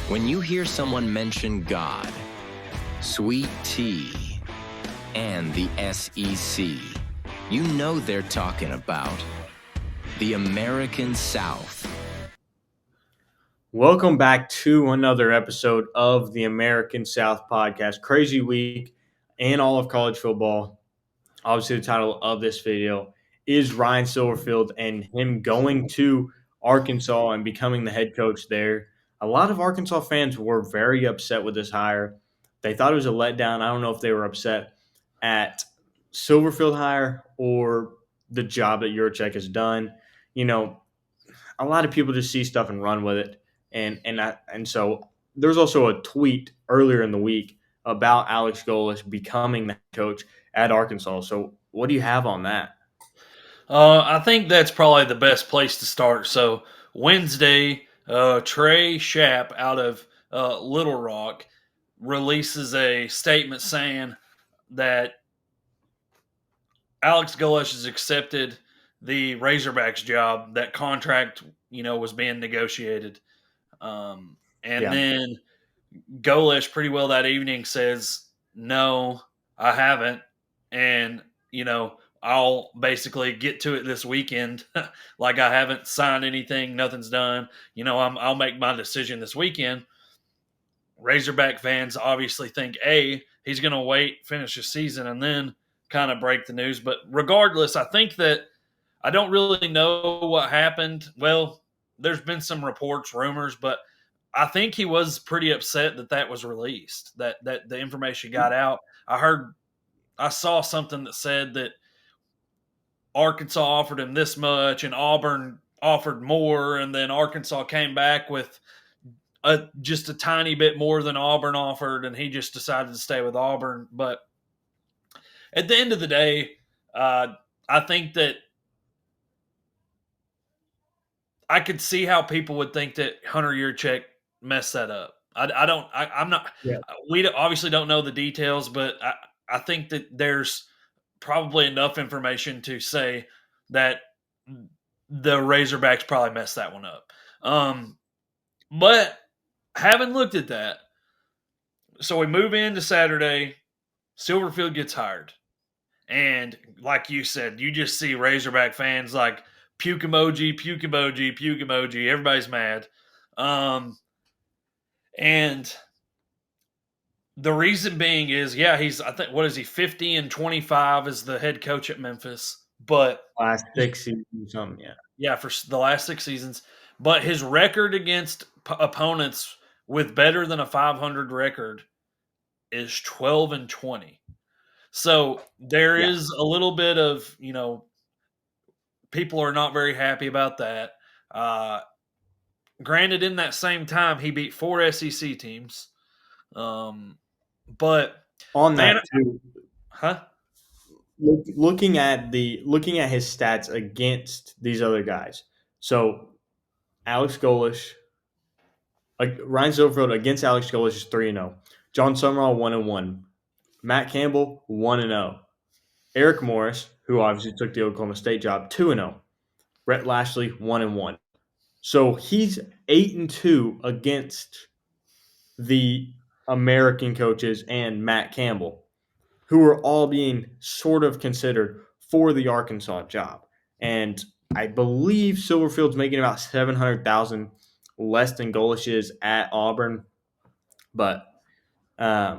When you hear someone mention God, sweet tea, and the SEC, you know they're talking about the American South. Welcome back to another episode of the American South podcast. Crazy week in all of college football. Obviously, the title of this video is Ryan Silverfield and him going to Arkansas and becoming the head coach there. A lot of Arkansas fans were very upset with this hire. They thought it was a letdown. I don't know if they were upset at Silverfield hire or the job that Yurchek has done. You know, a lot of people just see stuff and run with it. And so there's also a tweet earlier in the week about Alex Golesh becoming the coach at Arkansas. So what do you have on that? I think that's probably the best place to start. So Wednesday, Trey Shapp out of Little Rock releases a statement saying that Alex Golesh has accepted the Razorbacks job. That contract, was being negotiated. And Yeah. then Golesh pretty well that evening says, "No, I haven't," and I'll basically get to it this weekend. Like I haven't signed anything, nothing's done. I'll make my decision this weekend. Razorback fans obviously think he's going to wait, finish the season, and then kind of break the news. But regardless, I think that I don't really know what happened. Well, there's been some reports, rumors, but I think he was pretty upset that was released, that the information got out. I saw something that said that Arkansas offered him this much and Auburn offered more, and then Arkansas came back with just a tiny bit more than Auburn offered, and he just decided to stay with Auburn. But at the end of the day, I think that I could see how people would think that Hunter Yurchek messed that up. I'm not. Yeah. We obviously don't know the details, but I think that there's probably enough information to say that the Razorbacks probably messed that one up. But having looked at that, so we move into Saturday, Silverfield gets hired. And like you said, you just see Razorback fans like puke emoji, puke emoji, puke emoji. Everybody's mad. And the reason being is, I think, what is he, 50-25 as the head coach at Memphis. But Last 6 seasons, something, yeah. Yeah, for the last 6 seasons. But his record against opponents with better than a 500 record is 12-20. So there is a little bit of, people are not very happy about that. Granted, in that same time, he beat 4 SEC teams. But on that too, huh? looking at his stats against these other guys. So Alex Golesh, Ryan Silverfield against Alex Golesh is 3-0. John Summerall 1-1. Matt Campbell 1-0. Eric Morris, who obviously took the Oklahoma State job, 2-0. Brett Lashley 1-1. So he's 8-2 against the American coaches and Matt Campbell, who are all being sort of considered for the Arkansas job. And I believe Silverfield's making about $700,000 less than Golesh is at Auburn, but I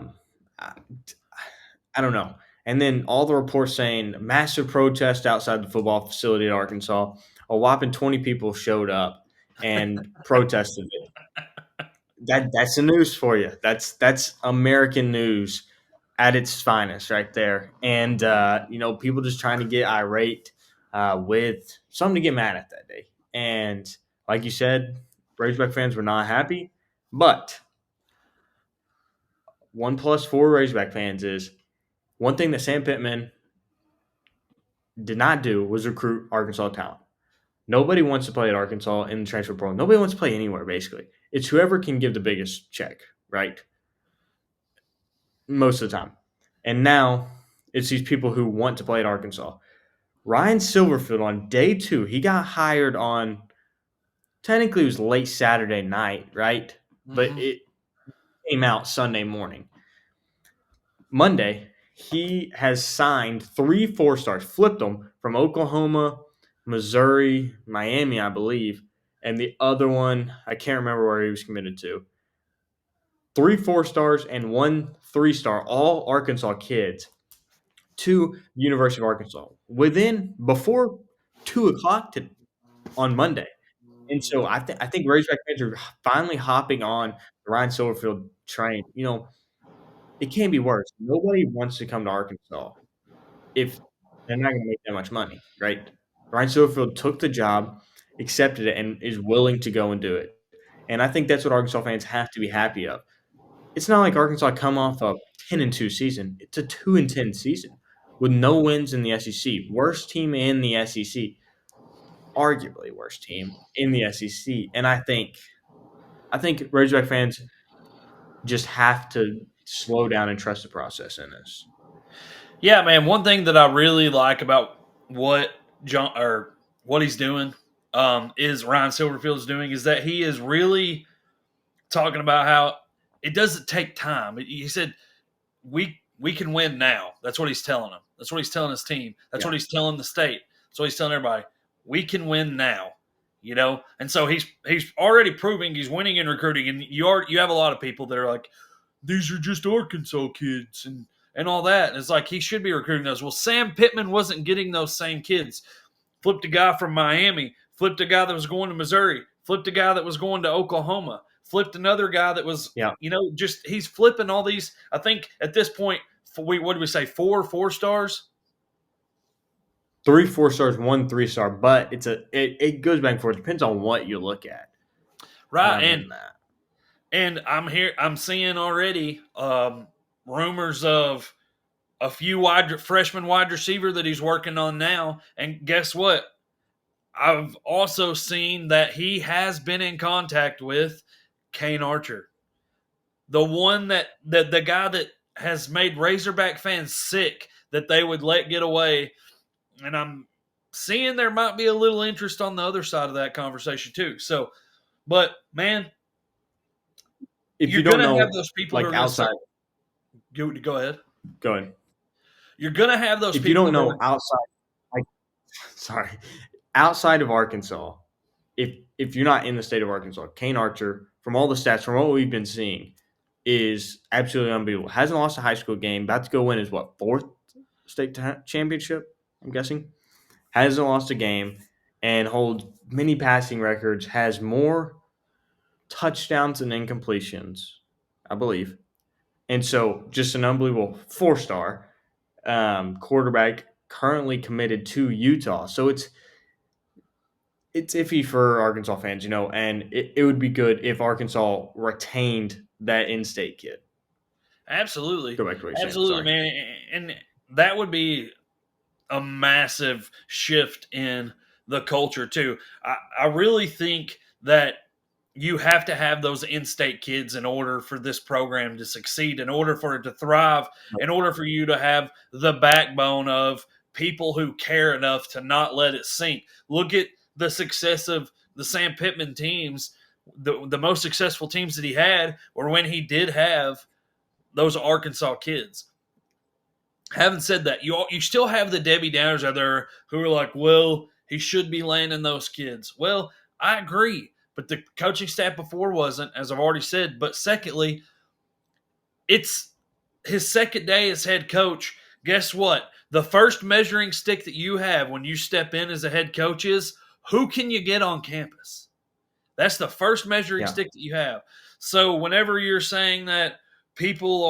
don't know. And then all the reports saying massive protest outside the football facility at Arkansas. A whopping 20 people showed up and protested it. That's the news for you. That's American news at its finest right there. And people just trying to get irate with something to get mad at that day. And like you said, Razorback fans were not happy, but 1+4 Razorback fans is one thing that Sam Pittman did not do was recruit Arkansas talent. Nobody wants to play at Arkansas in the transfer portal. Nobody wants to play anywhere, basically. It's whoever can give the biggest check, right? Most of the time. And now it's these people who want to play at Arkansas. Ryan Silverfield on day 2, he got hired on, technically it was late Saturday night, right? but Mm-hmm. it came out Sunday morning. Monday, he has signed 3 4 stars, flipped them from Oklahoma, Missouri, Miami, I believe, and the other one, I can't remember where he was committed to. 3 4 stars and 1 3 star, all Arkansas kids, to the University of Arkansas before 2 o'clock on Monday. And so I think Razorback fans are finally hopping on the Ryan Silverfield train. It can't be worse. Nobody wants to come to Arkansas if they're not going to make that much money, right? Ryan Silverfield took the job, accepted it, and is willing to go and do it. And I think that's what Arkansas fans have to be happy of. It's not like Arkansas come off a 10-2 season. It's a 2-10 season with no wins in the SEC. Worst team in the SEC, arguably worst team in the SEC. And I think Razorback fans just have to slow down and trust the process in this. Yeah, man. One thing that I really like about what John or what he's doing is Ryan Silverfield's doing is that he is really talking about how it doesn't take time. He said we can win now. That's what he's telling them. That's what he's telling his team. That's Yeah. what he's telling the state. That's what he's telling everybody. We can win now. And so he's already proving he's winning in recruiting. And you have a lot of people that are like, these are just Arkansas kids and all that. And it's like he should be recruiting those. Well, Sam Pittman wasn't getting those same kids. Flipped a guy from Miami, flipped a guy that was going to Missouri, flipped a guy that was going to Oklahoma, flipped another guy that was, Yeah. just he's flipping all these. I think at this point, what did we say? 4 4 stars? 3 4 stars, 1 3 star, but it goes back and forth. It depends on what you look at. Right. In that. And I'm seeing already rumors of a few freshman wide receiver that he's working on now. And guess what? I've also seen that he has been in contact with Kane Archer, the one that the guy that has made Razorback fans sick that they would let get away. And I'm seeing there might be a little interest on the other side of that conversation too. So, but man, If you're you don't gonna know, have those people like who are going to outside, go ahead. go ahead. You're gonna have those If people. you don't who know are, outside, like, sorry, outside of Arkansas, if you're not in the state of Arkansas, Kane Archer, from all the stats, from what we've been seeing, is absolutely unbelievable. Hasn't lost a high school game. About to go win his fourth state championship, I'm guessing. Hasn't lost a game and holds many passing records. Has more touchdowns and incompletions, I believe. And so, just an unbelievable 4 star quarterback currently committed to Utah. So it's iffy for Arkansas fans, and it would be good if Arkansas retained that in-state kid. absolutely, Go back to what you're saying. absolutely, Sorry. man, and that would be a massive shift in the culture too. I really think that you have to have those in-state kids in order for this program to succeed, in order for it to thrive, in order for you to have the backbone of people who care enough to not let it sink. Look at the success of the Sam Pittman teams. The most successful teams that he had were when he did have those Arkansas kids. Having said that, you still have the Debbie Downers out there who are like, well, he should be landing those kids. Well, I agree, but the coaching staff before wasn't, as I've already said. But secondly, it's his second day as head coach. Guess what? The first measuring stick that you have when you step in as a head coach is who can you get on campus? That's the first measuring stick that you have. So whenever you're saying that people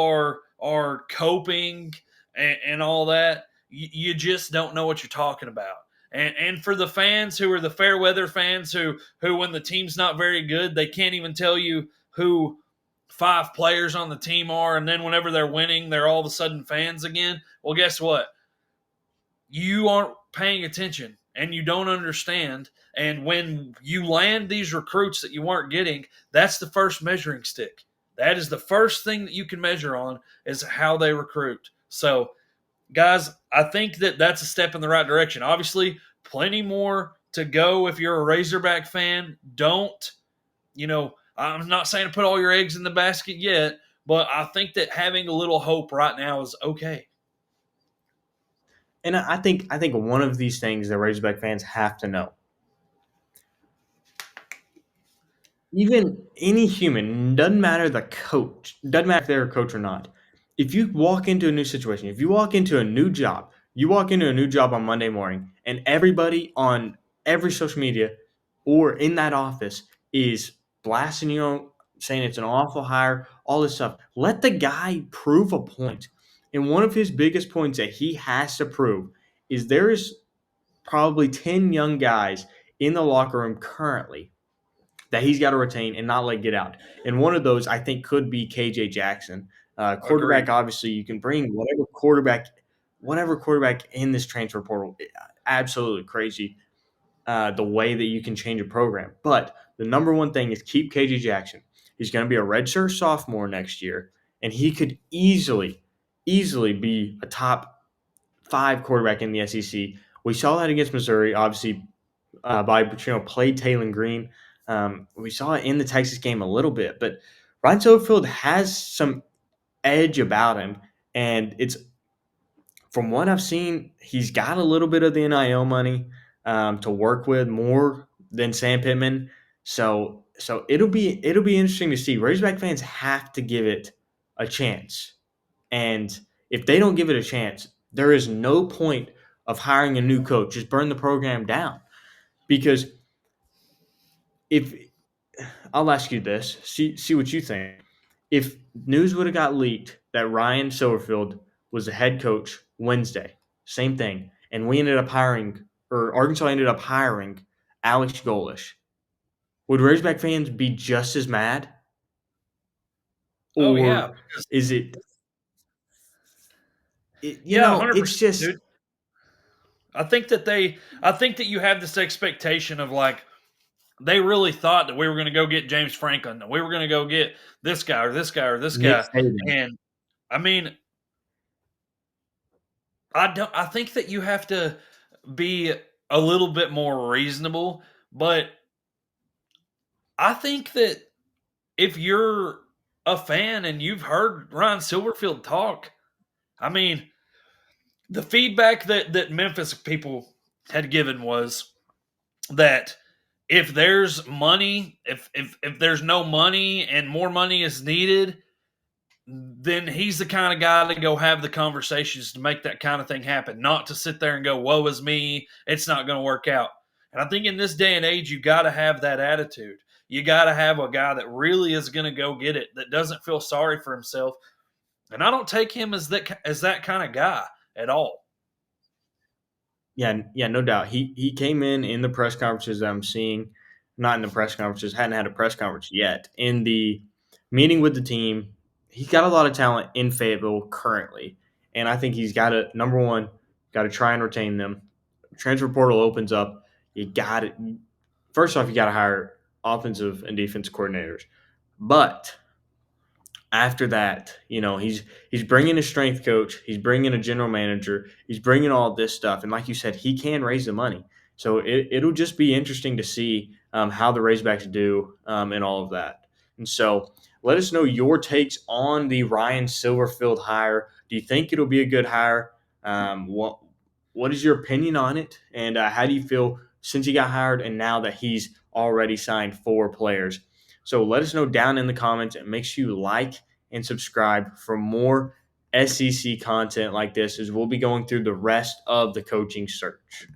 are coping and all that, you just don't know what you're talking about. And for the fans who are the fair weather fans who when the team's not very good, they can't even tell you who 5 players on the team are, and then whenever they're winning, they're all of a sudden fans again. Well, guess what? You aren't paying attention and you don't understand. And when you land these recruits that you weren't getting, that's the first measuring stick. That is the first thing that you can measure on is how they recruit. So, guys, I think that that's a step in the right direction. Obviously, plenty more to go if you're a Razorback fan. I'm not saying to put all your eggs in the basket yet, but I think that having a little hope right now is okay. And I think one of these things that Razorback fans have to know, even any human, doesn't matter the coach, doesn't matter if they're a coach or not. If you walk into a new situation, if you walk into a new job, you walk into a new job on Monday morning, and everybody on every social media or in that office is blasting you on, saying it's an awful hire, all this stuff. Let the guy prove a point. And one of his biggest points that he has to prove is there is probably 10 young guys in the locker room currently that he's got to retain and not let get out. And one of those, I think, could be KJ Jackson. Quarterback, Agreed. obviously, you can bring whatever quarterback in this transfer portal. Absolutely crazy the way that you can change a program. But the number one thing is keep KJ Jackson. He's going to be a redshirt sophomore next year, and he could easily be a top 5 quarterback in the SEC. We saw that against Missouri, obviously, by played Taylor Green. We saw it in the Texas game a little bit, but Ryan Silverfield has some edge about him, and it's from what I've seen, he's got a little bit of the NIL money to work with more than Sam Pittman. So it'll be interesting to see. Razorback fans have to give it a chance, and if they don't give it a chance, there is no point of hiring a new coach. Just burn the program down because if I'll ask you this, see what you think. If news would have got leaked that Ryan Silverfield was the head coach Wednesday, same thing, and we ended up hiring, or Arkansas ended up hiring Alex Golish, would Razorback fans be just as mad, Oh yeah, or is yeah, it's 100%, just dude. I think that you have this expectation of like they really thought that we were going to go get James Franklin, that we were going to go get this guy or this guy or this Nick guy, Saban. and I mean, I think that you have to be a little bit more reasonable, but I think that if you're a fan and you've heard Ryan Silverfield talk, I mean, the feedback that Memphis people had given was that if there's money, if there's no money and more money is needed, then he's the kind of guy to go have the conversations to make that kind of thing happen, not to sit there and go, woe is me, it's not going to work out. And I think in this day and age, you got to have that attitude. You got to have a guy that really is going to go get it, that doesn't feel sorry for himself. And I don't take him as that kind of guy at all. Yeah, no doubt. He came in the press conferences that I'm seeing, not in the press conferences, hadn't had a press conference yet. In the meeting with the team, he's got a lot of talent in Fayetteville currently, and I think he's got to number one, got to try and retain them. Transfer portal opens up. You got it. First off, you got to hire offensive and defensive coordinators, but after that, he's bringing a strength coach, he's bringing a general manager, he's bringing all this stuff, and like you said, he can raise the money. So it'll just be interesting to see how the Razorbacks do and all of that. And so let us know your takes on the Ryan Silverfield hire. Do you think it'll be a good hire? What is your opinion on it, and how do you feel since he got hired and now that he's already signed 4 players? So let us know down in the comments, and make sure you like and subscribe for more SEC content like this as we'll be going through the rest of the coaching search.